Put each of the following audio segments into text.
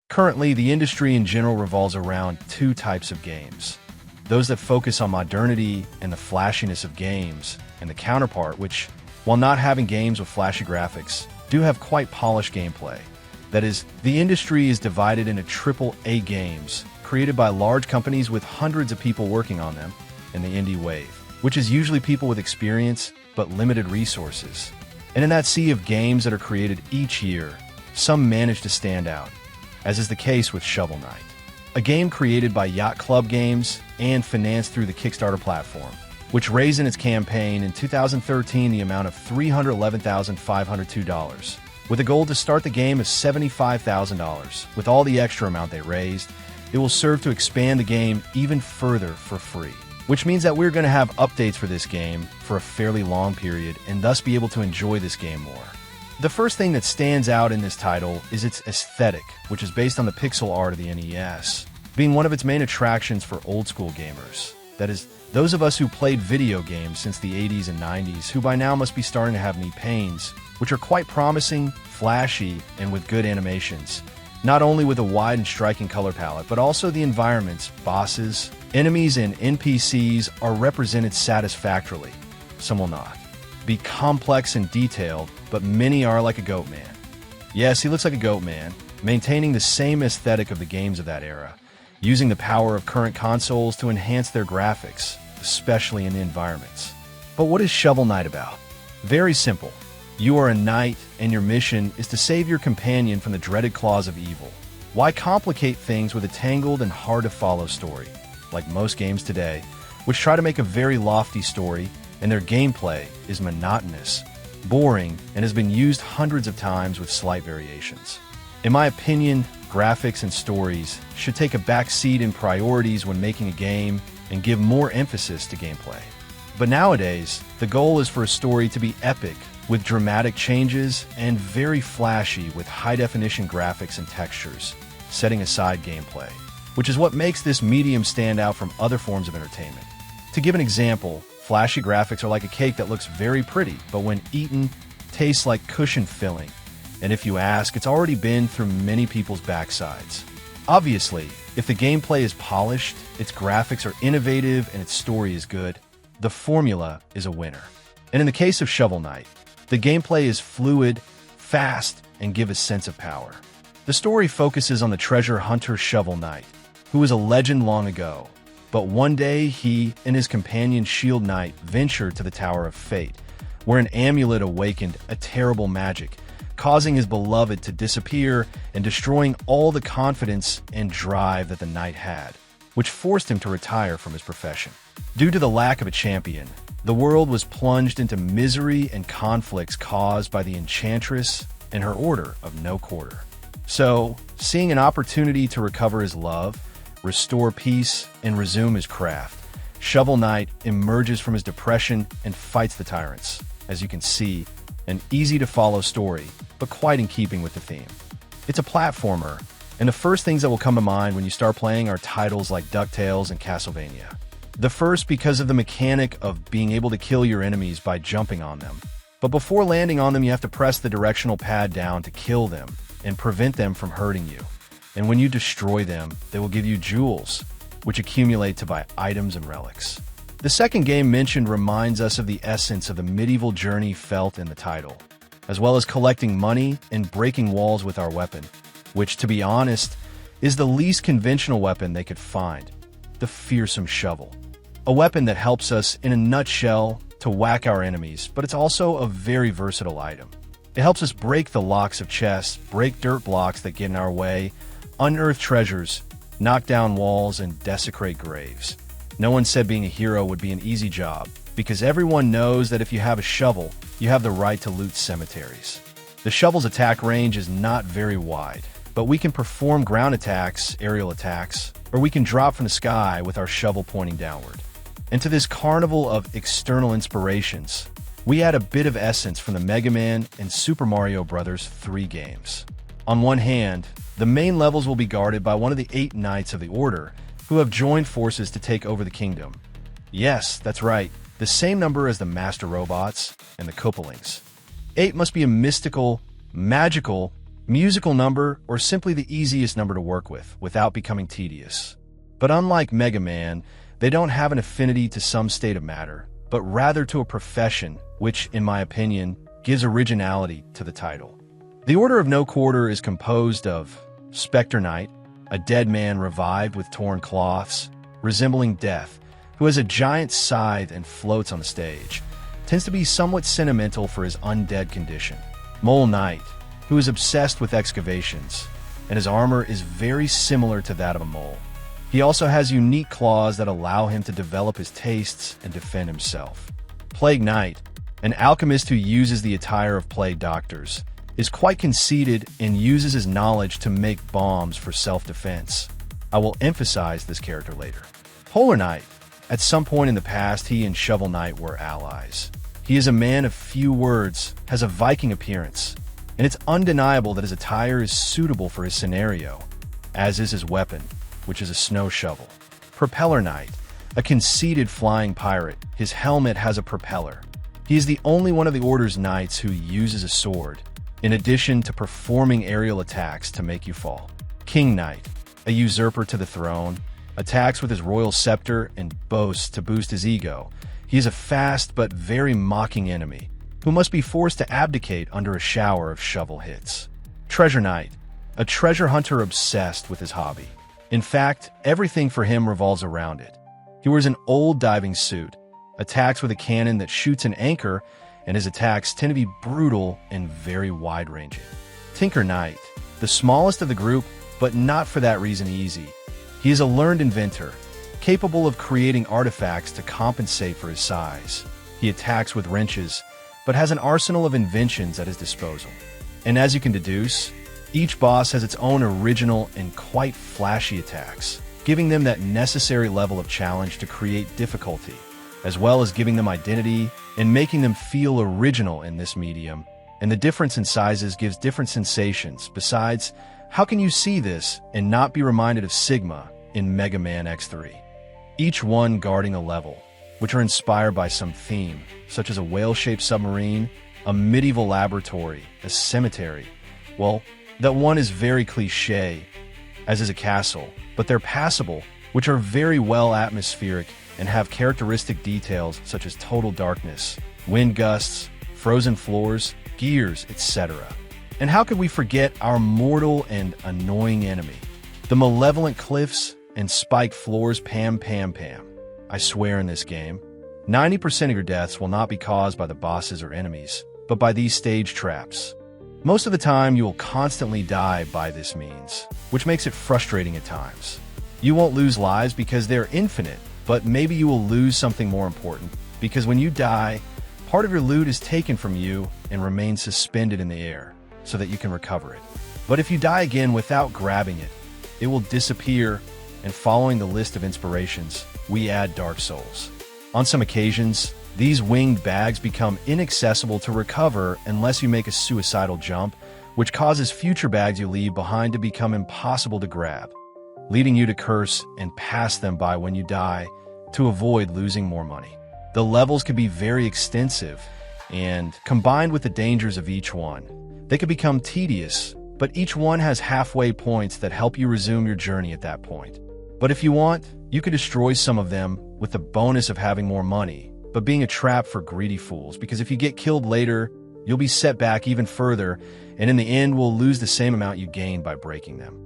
Currently, the industry in general revolves around two types of games. Those that focus on modernity and the flashiness of games, and the counterpart, which, while not having games with flashy graphics, do have quite polished gameplay. That is, the industry is divided into AAA games, created by large companies with hundreds of people working on them, and the indie wave, which is usually people with experience but limited resources. And in that sea of games that are created each year, some manage to stand out, as is the case with Shovel Knight, a game created by Yacht Club Games and financed through the Kickstarter platform, which raised in its campaign in 2013 the amount of $311,502, with a goal to start the game as $75,000. With all the extra amount they raised, it will serve to expand the game even further for free, which means that we're going to have updates for this game for a fairly long period and thus be able to enjoy this game more. The first thing that stands out in this title is its aesthetic, which is based on the pixel art of the NES, being one of its main attractions for old-school gamers. That is, those of us who played video games since the 80s and 90s, who by now must be starting to have knee pains, which are quite promising, flashy, and with good animations. Not only with a wide and striking color palette, but also the environments, bosses, enemies, and NPCs are represented satisfactorily. Some will not be complex and detailed, but many are like a goat man. Yes, he looks like a goat man, maintaining the same aesthetic of the games of that era, using the power of current consoles to enhance their graphics, especially in the environments. But what is Shovel Knight about? Very simple. You are a knight, and your mission is to save your companion from the dreaded claws of evil. Why complicate things with a tangled and hard-to-follow story, like most games today, which try to make a very lofty story, and their gameplay is monotonous, boring, and has been used hundreds of times with slight variations. In my opinion, graphics and stories should take a back seat in priorities when making a game and give more emphasis to gameplay. But nowadays, the goal is for a story to be epic, with dramatic changes and very flashy with high-definition graphics and textures, setting aside gameplay, which is what makes this medium stand out from other forms of entertainment. To give an example, flashy graphics are like a cake that looks very pretty, but when eaten, tastes like cushion filling. And if you ask, it's already been through many people's backsides. Obviously, if the gameplay is polished, its graphics are innovative, and its story is good, the formula is a winner. And in the case of Shovel Knight, the gameplay is fluid, fast, and gives a sense of power. The story focuses on the treasure hunter Shovel Knight, who was a legend long ago. But one day, he and his companion Shield Knight ventured to the Tower of Fate, where an amulet awakened a terrible magic, causing his beloved to disappear and destroying all the confidence and drive that the knight had, which forced him to retire from his profession. Due to the lack of a champion, the world was plunged into misery and conflicts caused by the Enchantress and her order of no quarter. So, seeing an opportunity to recover his love, restore peace, and resume his craft, Shovel Knight emerges from his depression and fights the tyrants. As you can see, an easy-to-follow story, but quite in keeping with the theme. It's a platformer, and the first things that will come to mind when you start playing are titles like DuckTales and Castlevania. The first because of the mechanic of being able to kill your enemies by jumping on them. But before landing on them, you have to press the directional pad down to kill them and prevent them from hurting you. And when you destroy them, they will give you jewels, which accumulate to buy items and relics. The second game mentioned reminds us of the essence of the medieval journey felt in the title, as well as collecting money and breaking walls with our weapon, which, to be honest, is the least conventional weapon they could find, the fearsome shovel. A weapon that helps us, in a nutshell, to whack our enemies, but it's also a very versatile item. It helps us break the locks of chests, break dirt blocks that get in our way, unearth treasures, knock down walls, and desecrate graves. No one said being a hero would be an easy job, because everyone knows that if you have a shovel, you have the right to loot cemeteries. The shovel's attack range is not very wide, but we can perform ground attacks, aerial attacks, or we can drop from the sky with our shovel pointing downward. And to this carnival of external inspirations, we add a bit of essence from the Mega Man and Super Mario Bros. 3 games. On one hand, the main levels will be guarded by one of the 8 Knights of the Order, who have joined forces to take over the kingdom. Yes, that's right, the same number as the Master Robots and the Koopalings. 8 must be a mystical, magical, musical number, or simply the easiest number to work with without becoming tedious. But unlike Mega Man, they don't have an affinity to some state of matter, but rather to a profession, which, in my opinion, gives originality to the title. The Order of No Quarter is composed of Specter Knight, a dead man revived with torn cloths, resembling death, who has a giant scythe and floats on the stage, tends to be somewhat sentimental for his undead condition. Mole Knight, who is obsessed with excavations, and his armor is very similar to that of a mole. He also has unique claws that allow him to develop his tastes and defend himself. Plague Knight, an alchemist who uses the attire of plague doctors, is quite conceited and uses his knowledge to make bombs for self-defense. I will emphasize this character later. Polar Knight. At some point in the past, he and Shovel Knight were allies. He is a man of few words, has a Viking appearance, and it's undeniable that his attire is suitable for his scenario, as is his weapon, which is a snow shovel. Propeller Knight, a conceited flying pirate. His helmet has a propeller. He is the only one of the Order's knights who uses a sword, in addition to performing aerial attacks to make you fall. King Knight, a usurper to the throne, attacks with his royal scepter and boasts to boost his ego. He is a fast but very mocking enemy, who must be forced to abdicate under a shower of shovel hits. Treasure Knight, a treasure hunter obsessed with his hobby. In fact, everything for him revolves around it. He wears an old diving suit, attacks with a cannon that shoots an anchor, and his attacks tend to be brutal and very wide-ranging. Tinker Knight, the smallest of the group, but not for that reason easy. He is a learned inventor, capable of creating artifacts to compensate for his size. He attacks with wrenches, but has an arsenal of inventions at his disposal. And as you can deduce, each boss has its own original and quite flashy attacks, giving them that necessary level of challenge to create difficulty, as well as giving them identity and making them feel original in this medium. And the difference in sizes gives different sensations. Besides, how can you see this and not be reminded of Sigma in Mega Man X3? Each one guarding a level, which are inspired by some theme, such as a whale-shaped submarine, a medieval laboratory, a cemetery. Well, that one is very cliché, as is a castle, but they're passable, which are very well atmospheric and have characteristic details such as total darkness, wind gusts, frozen floors, gears, etc. And how could we forget our mortal and annoying enemy? The malevolent cliffs and spiked floors. Pam. I swear in this game, 90% of your deaths will not be caused by the bosses or enemies, but by these stage traps. Most of the time, you will constantly die by this means, which makes it frustrating at times. You won't lose lives because they're infinite, but maybe you will lose something more important, because when you die, part of your loot is taken from you and remains suspended in the air, so that you can recover it. But if you die again without grabbing it, it will disappear, and following the list of inspirations, we add Dark Souls. On some occasions, these winged bags become inaccessible to recover unless you make a suicidal jump, which causes future bags you leave behind to become impossible to grab, leading you to curse and pass them by when you die to avoid losing more money. The levels can be very extensive, and combined with the dangers of each one, they can become tedious, but each one has halfway points that help you resume your journey at that point. But if you want, you can destroy some of them with the bonus of having more money, but being a trap for greedy fools, because if you get killed later, you'll be set back even further, and in the end will lose the same amount you gained by breaking them.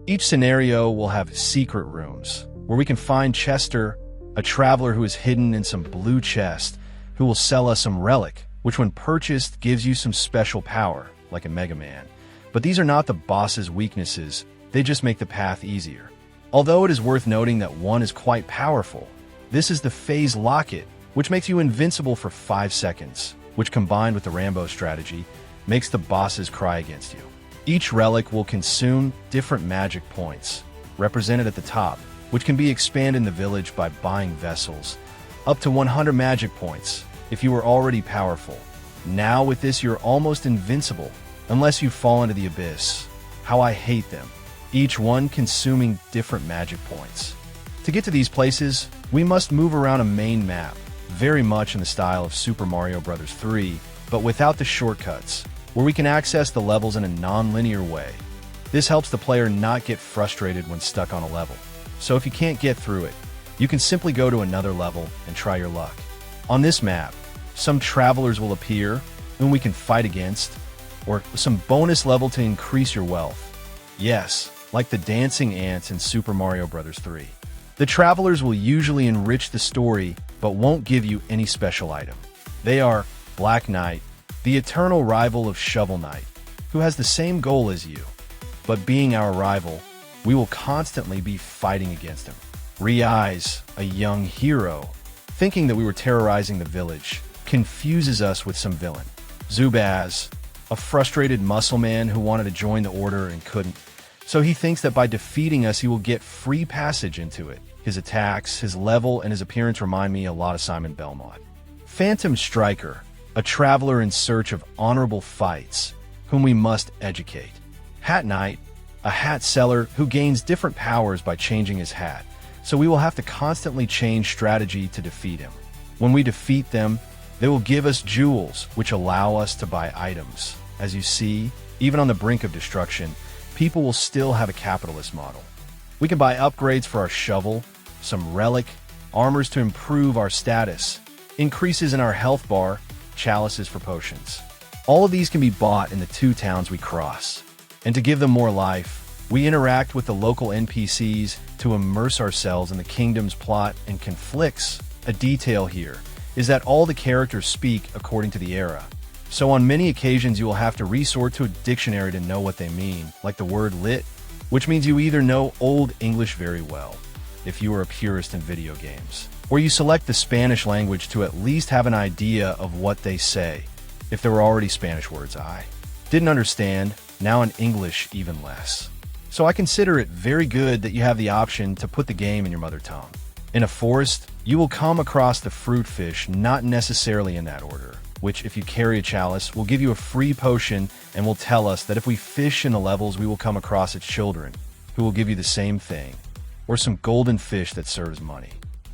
Each scenario will have secret rooms, where we can find Chester, a traveler who is hidden in some blue chest, who will sell us some relic, which when purchased gives you some special power, like a Mega Man. But these are not the boss's weaknesses, they just make the path easier. Although it is worth noting that one is quite powerful. This is the Phase Locket, which makes you invincible for 5 seconds, which combined with the Rambo strategy, makes the bosses cry against you. Each relic will consume different magic points, represented at the top, which can be expanded in the village by buying vessels, up to 100 magic points if you were already powerful. Now with this you're almost invincible, unless you fall into the abyss. How I hate them. Each one consuming different magic points. To get to these places, we must move around a main map, very much in the style of Super Mario Bros. 3, but without the shortcuts. where we can access the levels in a non-linear way. This helps the player not get frustrated when stuck on a level. So if you can't get through it, you can simply go to another level and try your luck. On this map, some travelers will appear whom we can fight against, or some bonus level to increase your wealth. Yes, like the dancing ants in Super Mario Bros. 3. The travelers will usually enrich the story, but won't give you any special item. They are Black Knight, the eternal rival of Shovel Knight, who has the same goal as you. But being our rival, we will constantly be fighting against him. Re-Eyes, a young hero, thinking that we were terrorizing the village, confuses us with some villain. Zubaz, a frustrated muscle man who wanted to join the order and couldn't. So he thinks that by defeating us, he will get free passage into it. His attacks, his level, and his appearance remind me a lot of Simon Belmont. Phantom Striker, a traveler in search of honorable fights, whom we must educate. Hat Knight, a hat seller who gains different powers by changing his hat, so we will have to constantly change strategy to defeat him. When we defeat them, they will give us jewels, which allow us to buy items. As you see, even on the brink of destruction, people will still have a capitalist model. We can buy upgrades for our shovel, some relic, armors to improve our status, increases in our health bar, chalices for potions. All of these can be bought in the 2 towns we cross. And to give them more life, we interact with the local NPCs to immerse ourselves in the kingdom's plot and conflicts. A detail here is that all the characters speak according to the era. So on many occasions you will have to resort to a dictionary to know what they mean, like the word lit, which means you either know Old English very well, if you are a purist in video games, or you select the Spanish language to at least have an idea of what they say. If there were already Spanish words I didn't understand, now in English even less. So I consider it very good that you have the option to put the game in your mother tongue. In a forest, you will come across the fruit fish, not necessarily in that order, which if you carry a chalice will give you a free potion and will tell us that if we fish in the levels we will come across its children, who will give you the same thing, or some golden fish that serves money.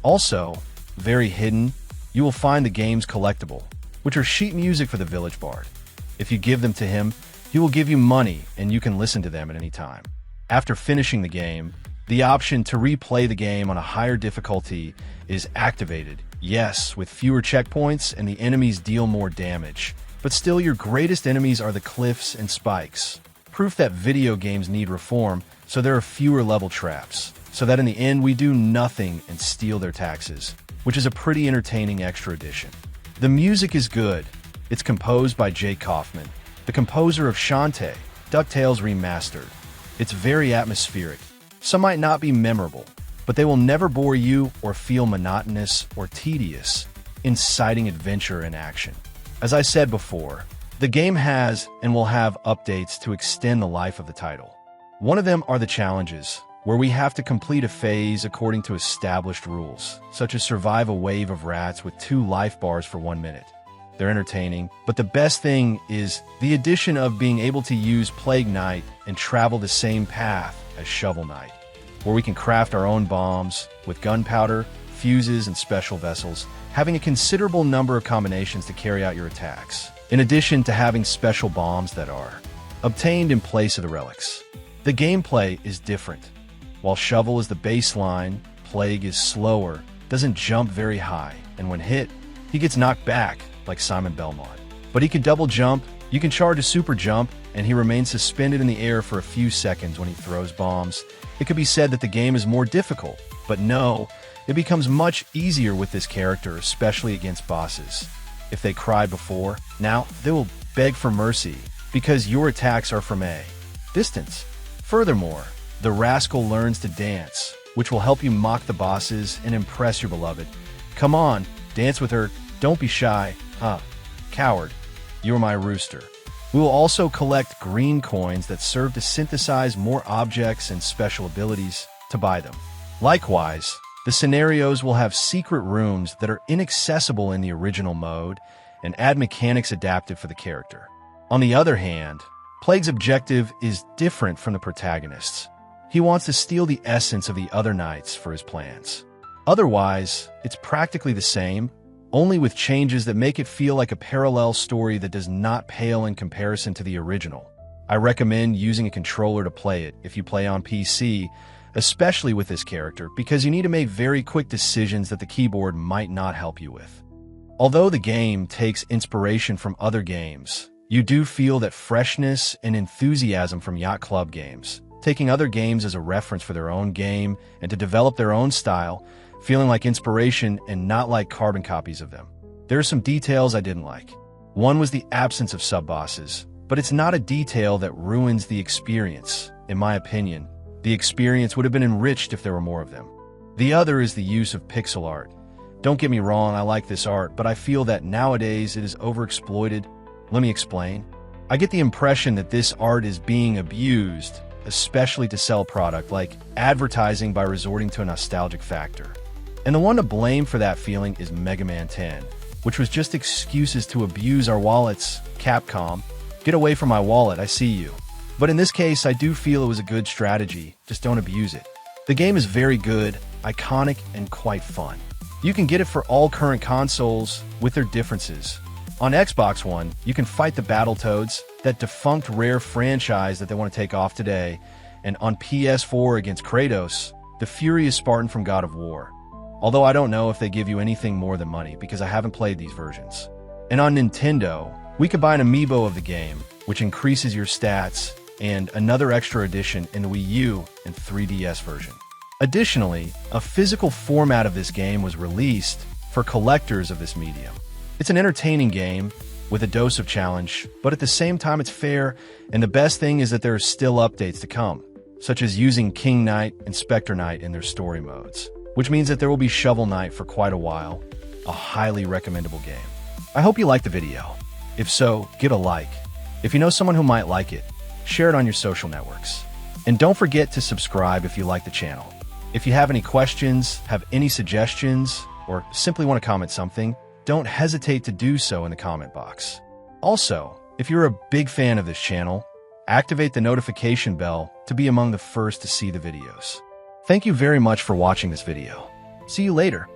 Also, very hidden, you will find the game's collectible, which are sheet music for the village bard. If you give them to him, he will give you money and you can listen to them at any time. After finishing the game, the option to replay the game on a higher difficulty is activated. Yes, with fewer checkpoints and the enemies deal more damage, but still your greatest enemies are the cliffs and spikes. Proof that video games need reform, so there are fewer level traps, so that in the end we do nothing and steal their taxes, which is a pretty entertaining extra addition. The music is good. It's composed by Jake Kaufman, the composer of Shantae, DuckTales Remastered. It's very atmospheric. Some might not be memorable, but they will never bore you or feel monotonous or tedious, inciting adventure and action. As I said before, the game has and will have updates to extend the life of the title. One of them are the challenges, where we have to complete a phase according to established rules, such as survive a wave of rats with 2 life bars for 1 minute. They're entertaining, but the best thing is the addition of being able to use Plague Knight and travel the same path as Shovel Knight, where we can craft our own bombs with gunpowder, fuses, and special vessels, having a considerable number of combinations to carry out your attacks, in addition to having special bombs that are obtained in place of the relics. The gameplay is different. While Shovel is the baseline, Plague is slower, doesn't jump very high, and when hit, he gets knocked back, like Simon Belmont. But he can double jump, you can charge a super jump, and he remains suspended in the air for a few seconds when he throws bombs. It could be said that the game is more difficult, but no, it becomes much easier with this character, especially against bosses. If they cried before, now they will beg for mercy, because your attacks are from a distance. Furthermore, the rascal learns to dance, which will help you mock the bosses and impress your beloved. Come on, dance with her, don't be shy. Coward, you're my rooster. We will also collect green coins that serve to synthesize more objects and special abilities to buy them. Likewise, the scenarios will have secret rooms that are inaccessible in the original mode and add mechanics adaptive for the character. On the other hand, Plague's objective is different from the protagonist's. He wants to steal the essence of the other knights for his plans. Otherwise, it's practically the same, only with changes that make it feel like a parallel story that does not pale in comparison to the original. I recommend using a controller to play it if you play on PC, especially with this character, because you need to make very quick decisions that the keyboard might not help you with. Although the game takes inspiration from other games, you do feel that freshness and enthusiasm from Yacht Club games, taking other games as a reference for their own game and to develop their own style, feeling like inspiration and not like carbon copies of them. There are some details I didn't like. One was the absence of sub-bosses, but it's not a detail that ruins the experience. In my opinion, the experience would have been enriched if there were more of them. The other is the use of pixel art. Don't get me wrong, I like this art, but I feel that nowadays it is overexploited. Let me explain. I get the impression that this art is being abused, especially to sell product, like advertising by resorting to a nostalgic factor. And the one to blame for that feeling is Mega Man 10, which was just excuses to abuse our wallets. Capcom, get away from my wallet, I see you. But in this case, I do feel it was a good strategy, just don't abuse it. The game is very good, iconic, and quite fun. You can get it for all current consoles with their differences. On Xbox One, you can fight the Battletoads, that defunct Rare franchise that they want to take off today, and on PS4 against Kratos, the furious Spartan from God of War. Although I don't know if they give you anything more than money because I haven't played these versions. And on Nintendo, we could buy an amiibo of the game, which increases your stats, and another extra edition in the Wii U and 3DS version. Additionally, a physical format of this game was released for collectors of this medium. It's an entertaining game with a dose of challenge, but at the same time it's fair, and the best thing is that there are still updates to come, such as using King Knight and Specter Knight in their story modes, which means that there will be Shovel Knight for quite a while, a highly recommendable game. I hope you liked the video. If so, give a like. If you know someone who might like it, share it on your social networks. And don't forget to subscribe if you like the channel. If you have any questions, have any suggestions, or simply want to comment something, don't hesitate to do so in the comment box. Also, if you're a big fan of this channel, activate the notification bell to be among the first to see the videos. Thank you very much for watching this video. See you later.